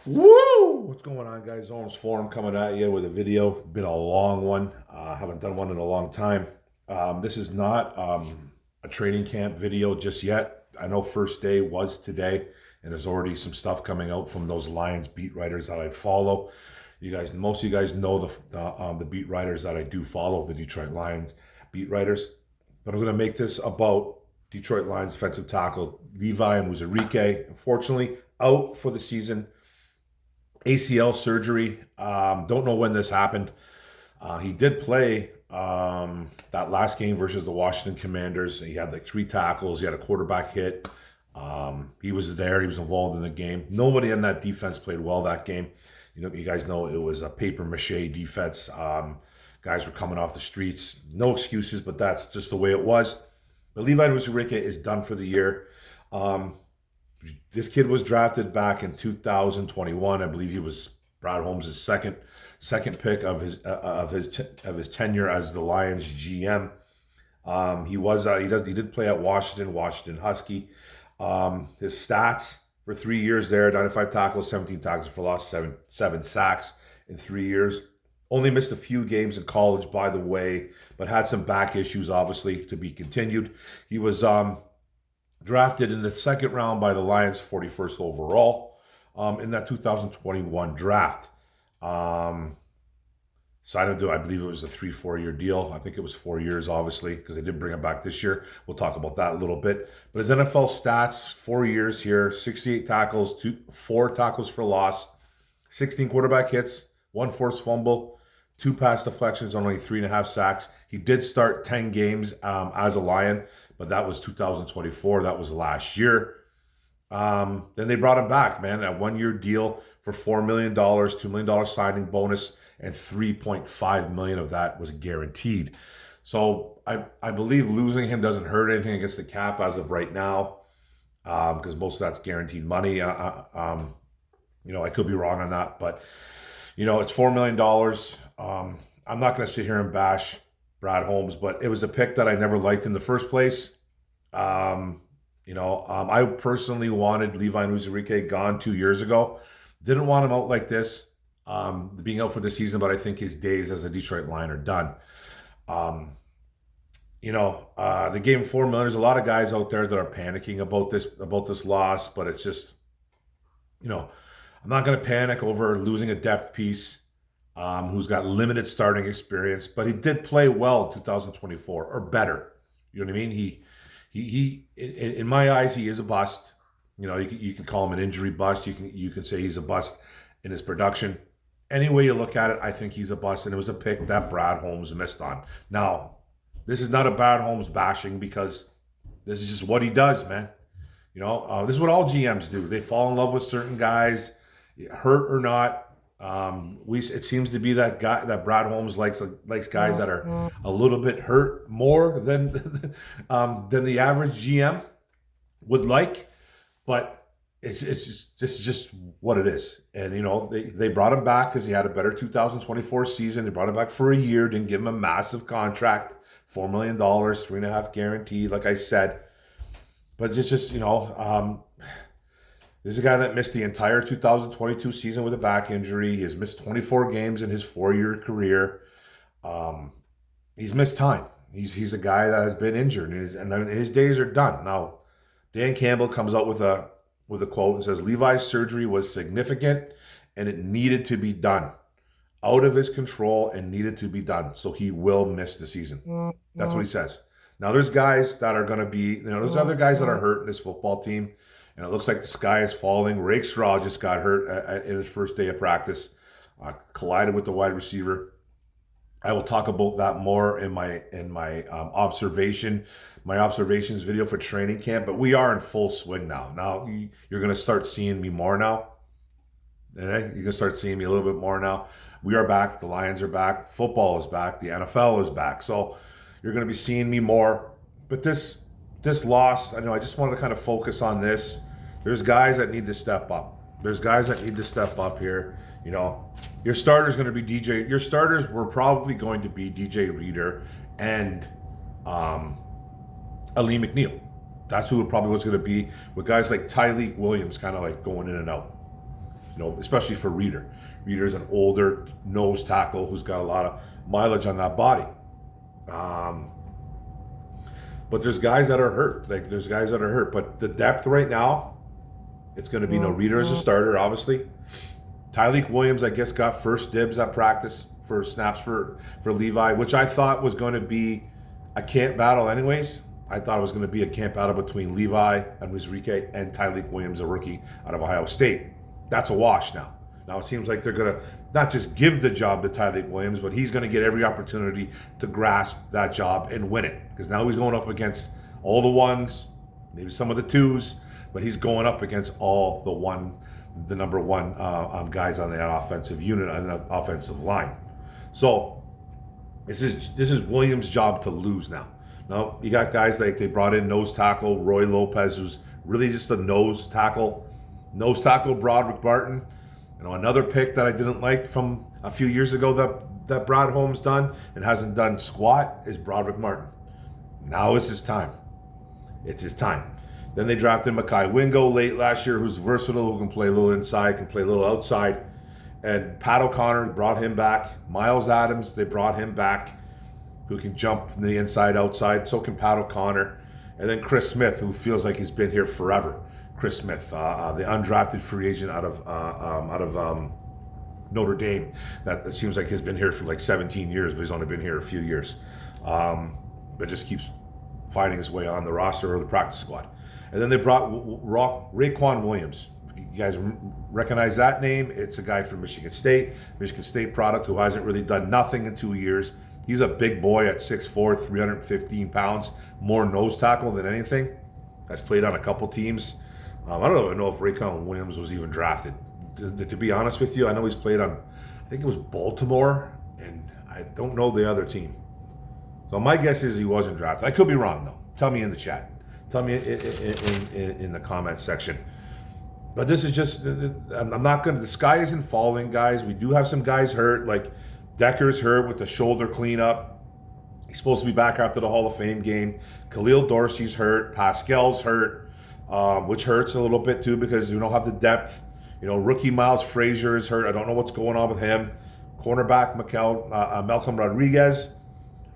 Woo! What's going on, guys? Owens Forum coming at you with a video. Been a long one. Haven't done one in a long time. This is not a training camp video just yet. I know first day was today, and there's already some stuff coming out from those Lions beat writers that I follow. You guys, most of you guys know the beat writers that I do follow, the Detroit Lions beat writers. But I'm going to make this about Detroit Lions defensive tackle Levi Onwuzurike. Unfortunately, out for the season. ACL surgery. Don't know when this happened. He did play that last game versus the Washington Commanders. He had like 3 tackles. He had a quarterback hit. He was there. He was involved in the game. Nobody in that defense played well that game. You guys know it was a paper mache defense. Guys were coming off the streets. No excuses, but that's just the way it was. But Levi Onwuzurike is done for the year. This kid was drafted back in 2021. I believe he was Brad Holmes' second pick of his tenure as the Lions GM. He did play at Washington Husky. His stats for 3 years there: 95 tackles, 17 tackles for loss, seven sacks in 3 years. Only missed a few games in college, by the way, but had some back issues, obviously, to be continued. He was drafted in the second round by the Lions, 41st overall, in that 2021 draft. Signed him to, I believe it was a 3-4 year deal. I think it was 4 years, obviously, because they did bring him back this year. We'll talk about that a little bit. But his NFL stats, 4 years here: 68 tackles, 4 tackles for loss, 16 quarterback hits, 1 forced fumble, 2 pass deflections, only 3.5 sacks. He did start 10 games as a Lion, but that was 2024. That was last year. Then they brought him back, man, a 1-year deal for $4 million, $2 million signing bonus, and $3.5 million of that was guaranteed. So I believe losing him doesn't hurt anything against the cap as of right now, because most of that's guaranteed money. I could be wrong on that, but it's $4 million. I'm not going to sit here and bash Brad Holmes, but it was a pick that I never liked in the first place. I personally wanted Levi Onwuzurike gone 2 years ago. Didn't want him out like this, being out for the season, but I think his days as a Detroit Lion are done. They gave him $4 million. There's a lot of guys out there that are panicking about this loss, but it's just, I'm not going to panic over losing a depth piece. Who's got limited starting experience, but he did play well in 2024 or better. You know what I mean? He in my eyes, he is a bust. You can call him an injury bust. You can say he's a bust in his production. Any way you look at it, I think he's a bust, and it was a pick that Brad Holmes missed on. Now, this is not a Brad Holmes bashing, because this is just what he does, man. This is what all GMs do. They fall in love with certain guys, hurt or not. It seems to be that Brad Holmes likes guys that are a little bit hurt more than the average GM would like, but it's just what it is. And they brought him back because he had a better 2024 season. They brought him back for a year, didn't give him a massive contract, $4 million, 3.5 guaranteed, like I said. But it's just this is a guy that missed the entire 2022 season with a back injury. He has missed 24 games in his 4-year career. He's missed time. He's a guy that has been injured, and his days are done. Now, Dan Campbell comes out with a quote and says, Levi's surgery was significant and it needed to be done. Out of his control and needed to be done. So he will miss the season. That's what he says. Now, there's guys that are going to be, there's other guys that are hurt in this football team. And it looks like the sky is falling. Rakestraw just got hurt in his first day of practice, collided with the wide receiver. I will talk about that more in my observations video for training camp. But we are in full swing now. Now you're going to start seeing me more now. You're going to start seeing me a little bit more now. We are back. The Lions are back. Football is back. The NFL is back. So you're going to be seeing me more. But this loss, I just wanted to kind of focus on this. There's guys that need to step up. There's guys that need to step up here. Your starter's going to be DJ. Your starters were probably going to be DJ Reader and Ali McNeil. That's who it probably was going to be, with guys like Tyleek Williams kind of like going in and out. especially for Reeder. Reeder's an older nose tackle who's got a lot of mileage on that body. But there's guys that are hurt. But the depth right now, it's going to be no Reeder as a starter, obviously. Tyleik Williams, I guess, got first dibs at practice for snaps for Levi, which I thought was going to be a camp battle anyways. I thought it was going to be a camp battle between Levi Onwuzurike and Tyleik Williams, a rookie out of Ohio State. That's a wash now. Now it seems like they're going to not just give the job to Tyleik Williams, but he's going to get every opportunity to grasp that job and win it. Because now he's going up against all the ones, maybe some of the twos, but he's going up against all the number one guys on that offensive unit, on the offensive line. So this is Williams' job to lose now. Now you got guys like they brought in nose tackle Roy Lopez, who's really just a nose tackle. Nose tackle Broderick Martin. Another pick that I didn't like from a few years ago that Brad Holmes done and hasn't done squat is Broderick Martin. Now it's his time. It's his time. Then they drafted Mekhi Wingo late last year, who's versatile, who can play a little inside, can play a little outside. And Pat O'Connor brought him back. Miles Adams, they brought him back, who can jump from the inside, outside. So can Pat O'Connor. And then Chris Smith, who feels like he's been here forever. Chris Smith, the undrafted free agent out of Notre Dame. That seems like he's been here for like 17 years, but he's only been here a few years. But just keeps finding his way on the roster or the practice squad. And then they brought Raekwon Williams. You guys recognize that name? It's a guy from Michigan State product who hasn't really done nothing in 2 years. He's a big boy at 6'4", 315 pounds, more nose tackle than anything. Has played on a couple teams. I don't even know if Raekwon Williams was even drafted. To be honest with you, I know he's played on, I think it was Baltimore, and I don't know the other team. So my guess is he wasn't drafted. I could be wrong, though. Tell me in the chat. Tell me in the comments section. But this is just, I'm not going to, the sky isn't falling, guys. We do have some guys hurt, like Decker's hurt with the shoulder cleanup. He's supposed to be back after the Hall of Fame game. Khalil Dorsey's hurt. Pascal's hurt. Which hurts a little bit too because you don't have the depth. Rookie Miles Frazier is hurt. I don't know what's going on with him. Cornerback Malcolm Rodriguez.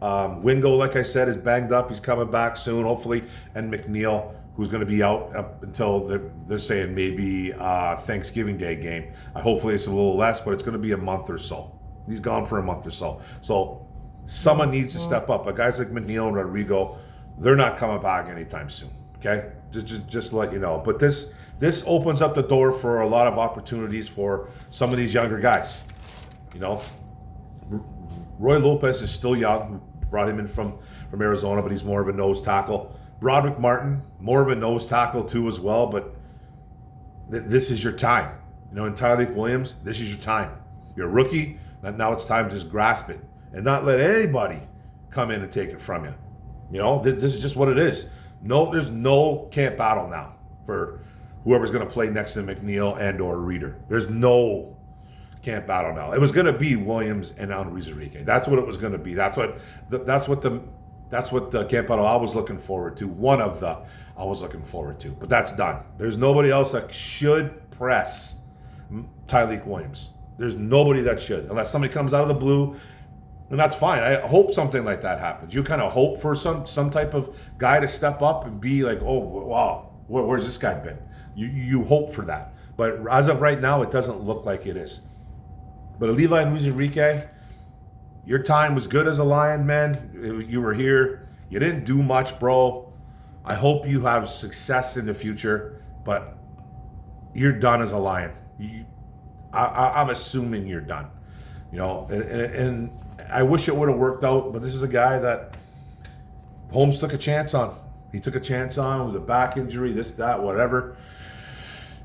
Wingo, like I said, is banged up. He's coming back soon, hopefully. And McNeil, who's going to be out up until they're saying maybe Thanksgiving Day game. Hopefully it's a little less, but it's going to be a month or so. He's gone for a month or so. So someone needs to step up. But guys like McNeil and Rodrigo, they're not coming back anytime soon. Okay? Just to let you know. But this opens up the door for a lot of opportunities for some of these younger guys. Roy Lopez is still young. We brought him in from Arizona, but he's more of a nose tackle. Broderick Martin, more of a nose tackle too as well, but this is your time. And Tyleik Williams, this is your time. You're a rookie, and now it's time to just grasp it and not let anybody come in and take it from you. This is just what it is. No, there's no camp battle now for whoever's going to play next to McNeil and or Reeder. There's no camp battle now. It was going to be Williams and Onwuzurike. That's what it was going to be. That's what the camp battle I was looking forward to. I was looking forward to. But that's done. There's nobody else that should press Tyleik Williams. There's nobody that should, unless somebody comes out of the blue. And that's fine. I hope something like that happens. You kind of hope for some type of guy to step up and be like, oh, wow, where's this guy been? You hope for that. But as of right now, it doesn't look like it is. But Levi Onwuzurike, your time was good as a Lion, man. You were here. You didn't do much, bro. I hope you have success in the future, but you're done as a Lion. I'm assuming you're done. And I wish it would have worked out, but this is a guy that Holmes took a chance on. He took a chance on with a back injury, this, that, whatever.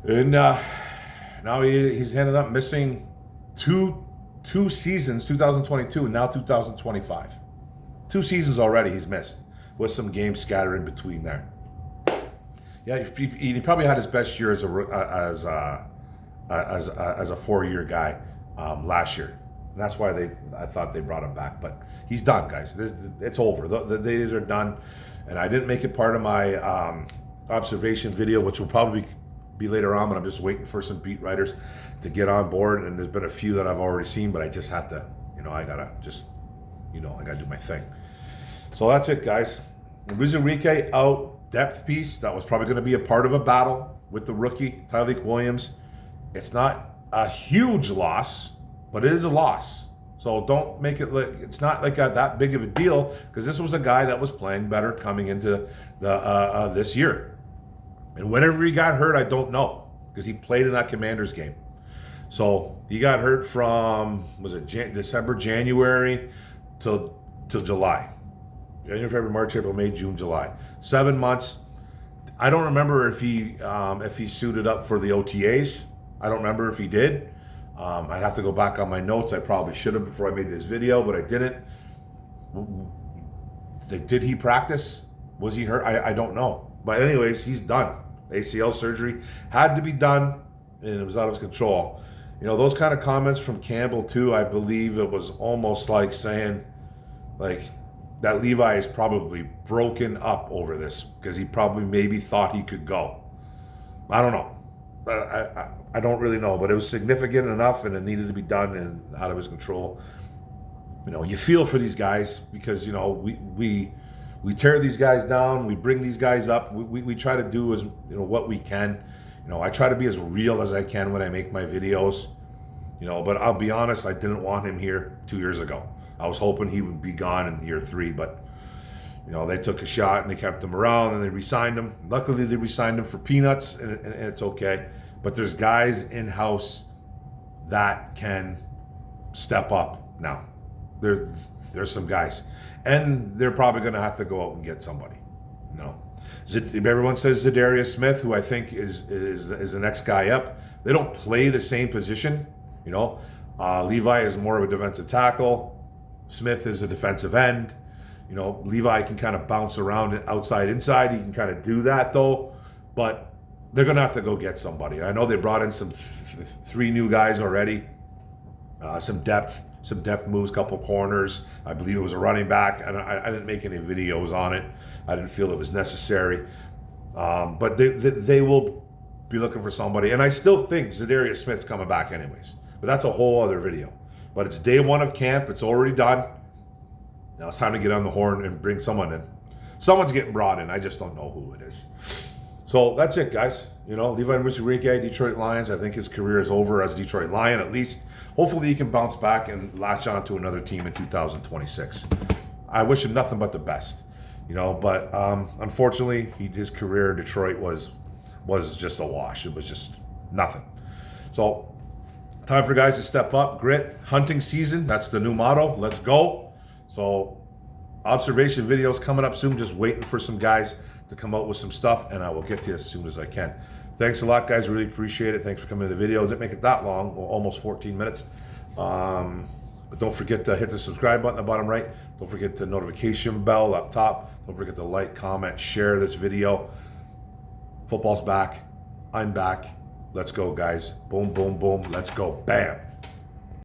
And now he's ended up missing two seasons, 2022 and now 2025. 2 seasons already he's missed, with some games scattered in between there. Yeah, he probably had his best year as a 4-year guy last year. And that's why I thought they brought him back. But he's done, guys. It's over. The days are done. And I didn't make it part of my observation video, which will probably be later on, but I'm just waiting for some beat writers to get on board. And there's been a few that I've already seen, but I just have to, I gotta just, I gotta do my thing. So that's it, guys. Onwuzurike out, depth piece. That was probably going to be a part of a battle with the rookie, Tyreek Williams. It's not a huge loss, but it is a loss. So don't make it like it's not like that big of a deal, because this was a guy that was playing better coming into the this year. And whenever he got hurt, I don't know, because he played in that Commanders game. So he got hurt from, was it December, January till July. January, February, March, April, May, June, July. 7 months. I don't remember if he suited up for the OTAs. I don't remember if he did. I'd have to go back on my notes. I probably should have before I made this video, but I didn't. Did he practice? Was he hurt? I don't know. But anyways, he's done. ACL surgery had to be done, and it was out of control. Those kind of comments from Campbell too, I believe it was almost like saying, like, that Levi is probably broken up over this, because he probably maybe thought he could go. I don't know. I don't really know, but it was significant enough, and it needed to be done and out of his control. You feel for these guys, because we tear these guys down, we bring these guys up, we try to do as what we can. I try to be as real as I can when I make my videos. But I'll be honest, I didn't want him here 2 years ago. I was hoping he would be gone in year 3, but they took a shot and they kept him around and they re-signed him. Luckily, they re-signed him for peanuts, and it's okay. But there's guys in-house that can step up now. There's some guys, and they're probably going to have to go out and get somebody. Everyone says Zadarius Smith, who I think is the next guy up. They don't play the same position. Levi is more of a defensive tackle. Smith is a defensive end. Levi can kind of bounce around outside, inside. He can kind of do that though, but they're going to have to go get somebody. I know they brought in some 3 new guys already. Some depth moves, couple corners. I believe it was a running back. I didn't make any videos on it. I didn't feel it was necessary. But they will be looking for somebody. And I still think Zadarius Smith's coming back anyways. But that's a whole other video. But it's day 1 of camp. It's already done. Now it's time to get on the horn and bring someone in. Someone's getting brought in. I just don't know who it is. So that's it, guys. Levi Onwuzurike, Detroit Lions. I think his career is over as Detroit Lion, at least. Hopefully he can bounce back and latch on to another team in 2026. I wish him nothing but the best. But unfortunately, his career in Detroit was just a wash. It was just nothing. So time for guys to step up. Grit, hunting season. That's the new motto. Let's go. So observation videos coming up soon. Just waiting for some guys to come out with some stuff, and I will get to you as soon as I can. Thanks a lot, guys. Really appreciate it. Thanks for coming to the video. Didn't make it that long, almost 14 minutes. But don't forget to hit the subscribe button at the bottom right. Don't forget the notification bell up top. Don't forget to like, comment, share this video. Football's back. I'm back. Let's go, guys. Boom, boom, boom. Let's go. Bam.